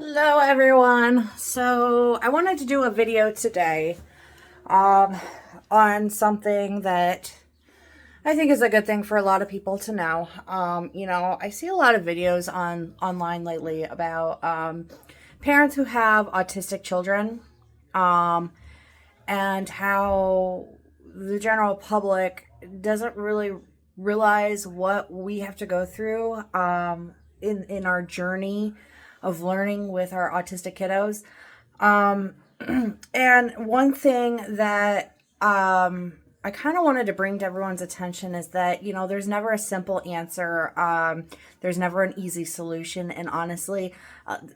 Hello everyone. So I wanted to do a video today um, on something that I think is a good thing for a lot of people to know. I see a lot of videos online lately about parents who have autistic children, um, and how the general public doesn't really realize what we have to go through in our journey of learning with our autistic kiddos. Um, and one thing that I kind of wanted to bring to everyone's attention is that, there's never a simple answer. There's never an easy solution. And honestly,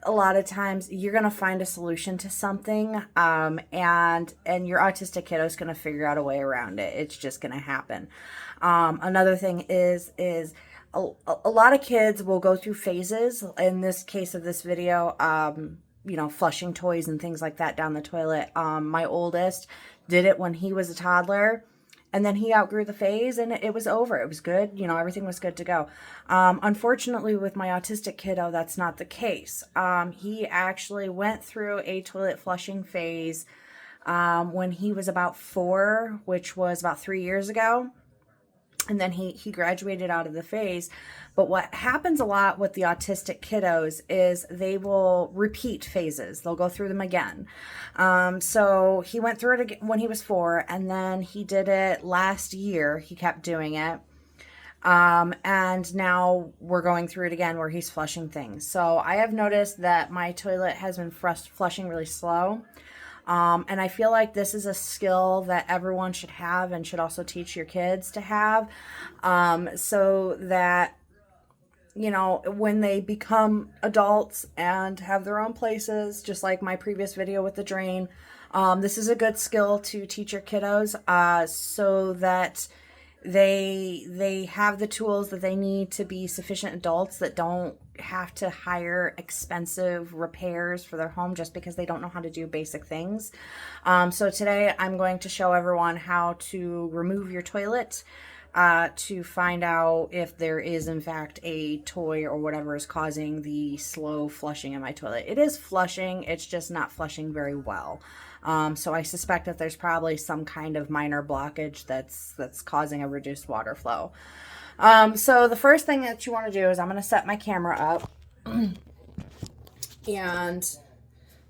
a lot of times you're going to find a solution to something, and your autistic kiddo is going to figure out a way around it. It's just going to happen. Another thing is a lot of kids will go through phases. In this case of this video, flushing toys and things like that down the toilet. My oldest did it when he was a toddler, and then he outgrew the phase and it was over. It was good. Everything was good to go. Unfortunately, with my autistic kiddo, that's not the case. He actually went through a toilet flushing phase when he was about 4, which was about 3 years ago. And then he graduated out of the phase. But what happens a lot with the autistic kiddos is they will repeat phases. They'll go through them again. So he went through it again when he was 4, and then he did it last year. He kept doing it. And now we're going through it again where he's flushing things. So I have noticed that my toilet has been flushing really slow. And I feel like this is a skill that everyone should have and should also teach your kids to have, so that, when they become adults and have their own places, just like my previous video with the drain, this is a good skill to teach your kiddos, so that they have the tools that they need to be sufficient adults that don't have to hire expensive repairs for their home just because they don't know how to do basic things. So today I'm going to show everyone how to remove your toilet, to find out if there is in fact a toy or whatever is causing the slow flushing in my toilet. It is flushing, it's just not flushing very well. So I suspect that there's probably some kind of minor blockage that's causing a reduced water flow. So the first thing that you want to do is I'm going to set my camera up, and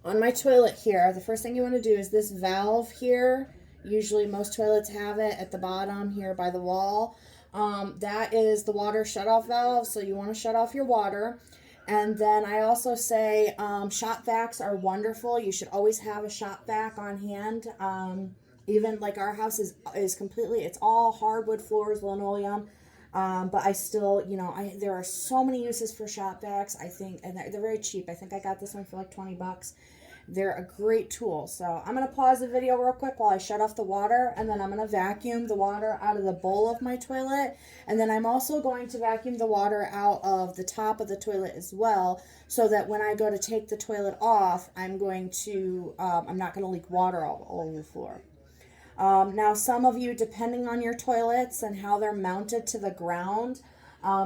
on my toilet here, the first thing you want to do is this valve here. Usually most toilets have it at the bottom here by the wall. That is the water shutoff valve, so you want to shut off your water. And then I also say shop vacs are wonderful. You should always have a shop vac on hand. Even like our house is completely, it's all hardwood floors, linoleum. But I still, there are so many uses for shop vacs, I think, and they're very cheap. I think I got this one for like $20. They're a great tool. So I'm going to pause the video real quick while I shut off the water, and then I'm going to vacuum the water out of the bowl of my toilet. And then I'm also going to vacuum the water out of the top of the toilet as well, so that when I go to take the toilet off, I'm not going to leak water all over the floor. Now, some of you, depending on your toilets and how they're mounted to the ground,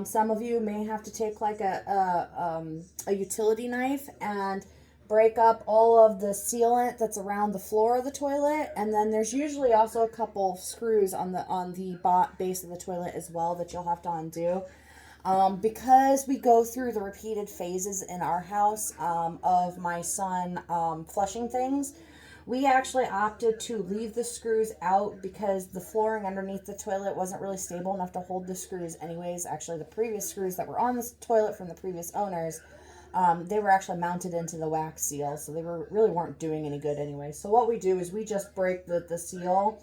some of you may have to take like a utility knife and break up all of the sealant that's around the floor of the toilet. And then there's usually also a couple screws on the base of the toilet as well that you'll have to undo. Because we go through the repeated phases in our house of my son flushing things, we actually opted to leave the screws out because the flooring underneath the toilet wasn't really stable enough to hold the screws anyways. Actually, the previous screws that were on the toilet from the previous owners, they were actually mounted into the wax seal, so they really weren't doing any good anyway. So what we do is we just break the seal,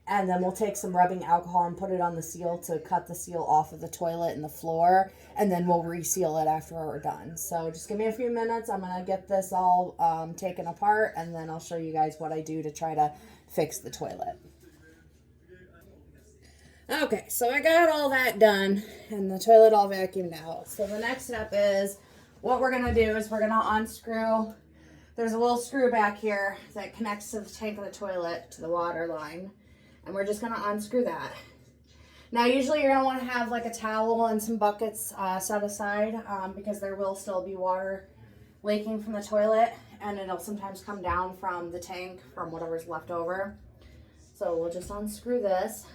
and then we'll take some rubbing alcohol and put it on the seal to cut the seal off of the toilet and the floor, and then we'll reseal it after we're done. So just give me a few minutes. I'm going to get this all taken apart, and then I'll show you guys what I do to try to fix the toilet. Okay, so I got all that done, and the toilet all vacuumed out. So the next step is, what we're going to do is we're going to unscrew. There's a little screw back here that connects to the tank of the toilet to the water line. And we're just going to unscrew that. Now, usually you're going to want to have like a towel and some buckets set aside, because there will still be water leaking from the toilet, and it'll sometimes come down from the tank from whatever's left over. So we'll just unscrew this.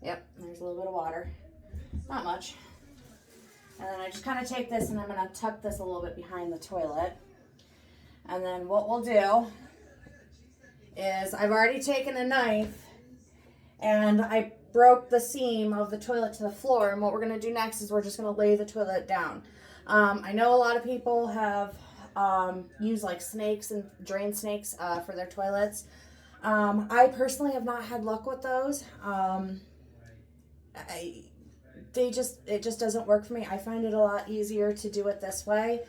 Yep, there's a little bit of water. Not much. And then I just kind of take this and I'm going to tuck this a little bit behind the toilet. And then what we'll do is I've already taken a knife and I broke the seam of the toilet to the floor. And what we're going to do next is we're just going to lay the toilet down. I know a lot of people have used like snakes and drain snakes for their toilets. I personally have not had luck with those. It just doesn't work for me. I find it a lot easier to do it this way.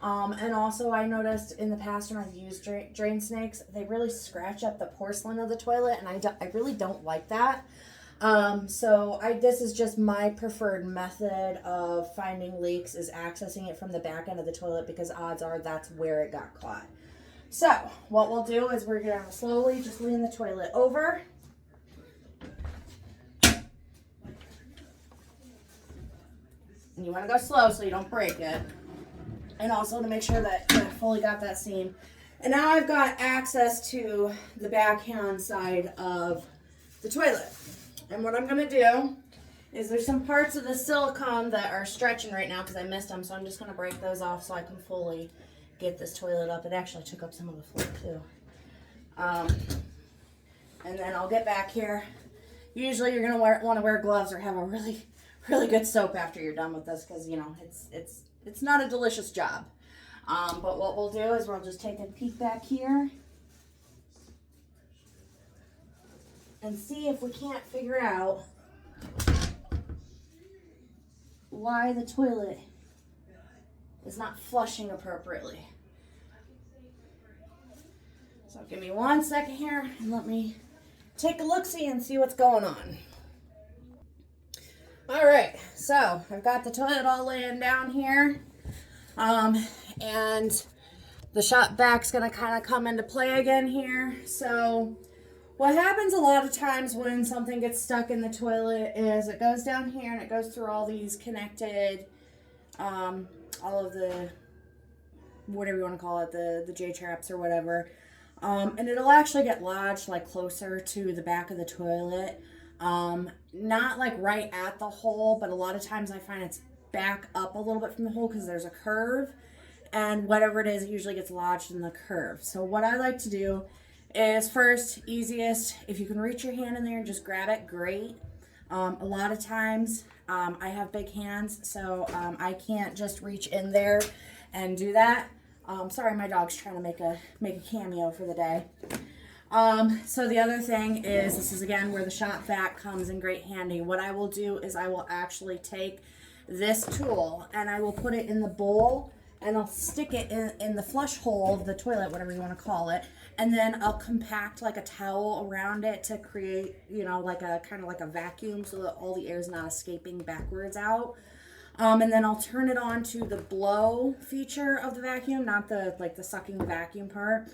And also I noticed in the past when I've used drain snakes, they really scratch up the porcelain of the toilet, and I really don't like that. This is just my preferred method of finding leaks, is accessing it from the back end of the toilet, because odds are that's where it got caught. So what we'll do is we're going to slowly just lean the toilet over. And you want to go slow so you don't break it. And also to make sure that you fully got that seam. And now I've got access to the backhand side of the toilet. And what I'm going to do is there's some parts of the silicone that are stretching right now because I missed them. So I'm just going to break those off so I can fully get this toilet up. It actually took up some of the floor too. And then I'll get back here. Usually you're going to want to wear gloves or have a really good soap after you're done with this, because you know it's not a delicious job. But what we'll do is we'll just take a peek back here and see if we can't figure out why the toilet is not flushing appropriately. So give me 1 second here and let me take a look-see and see what's going on. All right, so I've got the toilet all laying down here, and the shop vac's gonna kind of come into play again here. So what happens a lot of times when something gets stuck in the toilet is it goes down here and it goes through all these connected, all of the, whatever you want to call it, the J-traps or whatever, and it'll actually get lodged like closer to the back of the toilet. Not like right at the hole, but a lot of times I find it's back up a little bit from the hole because there's a curve, and whatever it is, it usually gets lodged in the curve. So what I like to do is first, easiest, if you can reach your hand in there and just grab it, great. A lot of times, I have big hands, so I can't just reach in there and do that. Sorry, my dog's trying to make a cameo for the day. So the other thing is, this is again where the shop vac comes in great handy. What I will do is I will actually take this tool and I will put it in the bowl and I'll stick it in the flush hole of the toilet, whatever you want to call it. And then I'll compact like a towel around it to create, you know, like a kind of like a vacuum so that all the air is not escaping backwards out. And then I'll turn it on to the blow feature of the vacuum, not the sucking vacuum part.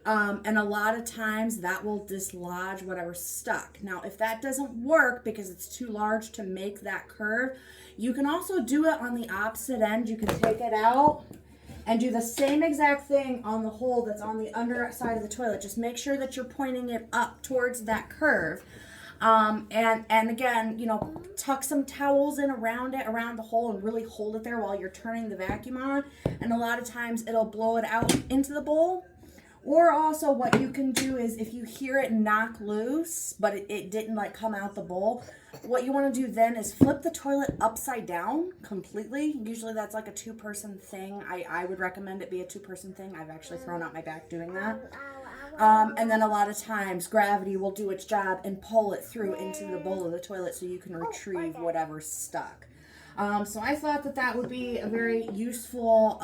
And a lot of times that will dislodge whatever's stuck. Now, if that doesn't work because it's too large to make that curve, you can also do it on the opposite end. You can take it out and do the same exact thing on the hole that's on the underside of the toilet. Just make sure that you're pointing it up towards that curve. And again, you know, tuck some towels in around the hole and really hold it there while you're turning the vacuum on. And a lot of times it'll blow it out into the bowl. Or also what you can do is if you hear it knock loose, but it didn't like come out the bowl, what you want to do then is flip the toilet upside down completely. Usually that's like a 2-person thing. I would recommend it be a 2-person thing. I've actually thrown out my back doing that. And then a lot of times gravity will do its job and pull it through into the bowl of the toilet so you can retrieve whatever's stuck. So I thought that would be a very useful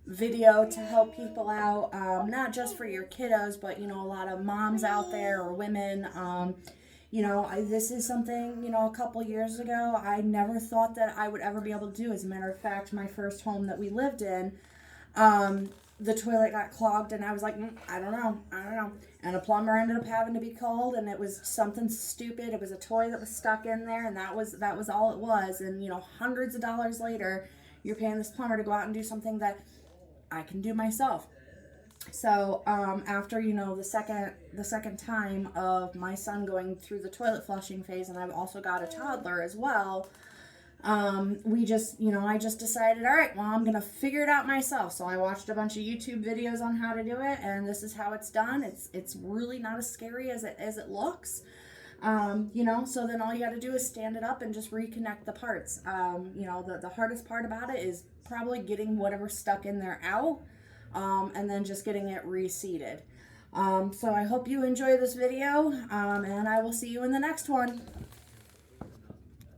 video to help people out, not just for your kiddos, but you know, a lot of moms out there or women. You know, this is something, you know, a couple years ago I never thought that I would ever be able to do. As a matter of fact, my first home that we lived in, the toilet got clogged and I was like, I don't know. And a plumber ended up having to be called, and it was something stupid. It was a toy that was stuck in there, and that was all it was. And you know, hundreds of dollars later, you're paying this plumber to go out and do something that I can do myself. So after, you know, the second time of my son going through the toilet flushing phase, and I've also got a toddler as well, we just, you know, I just decided, all right, well, I'm going to figure it out myself. So I watched a bunch of YouTube videos on how to do it, and this is how it's done. It's really not as scary as it looks. You know, so then all you got to do is stand it up and just reconnect the parts. You know, the hardest part about it is probably getting whatever's stuck in there out, and then just getting it reseated. So I hope you enjoy this video, and I will see you in the next one.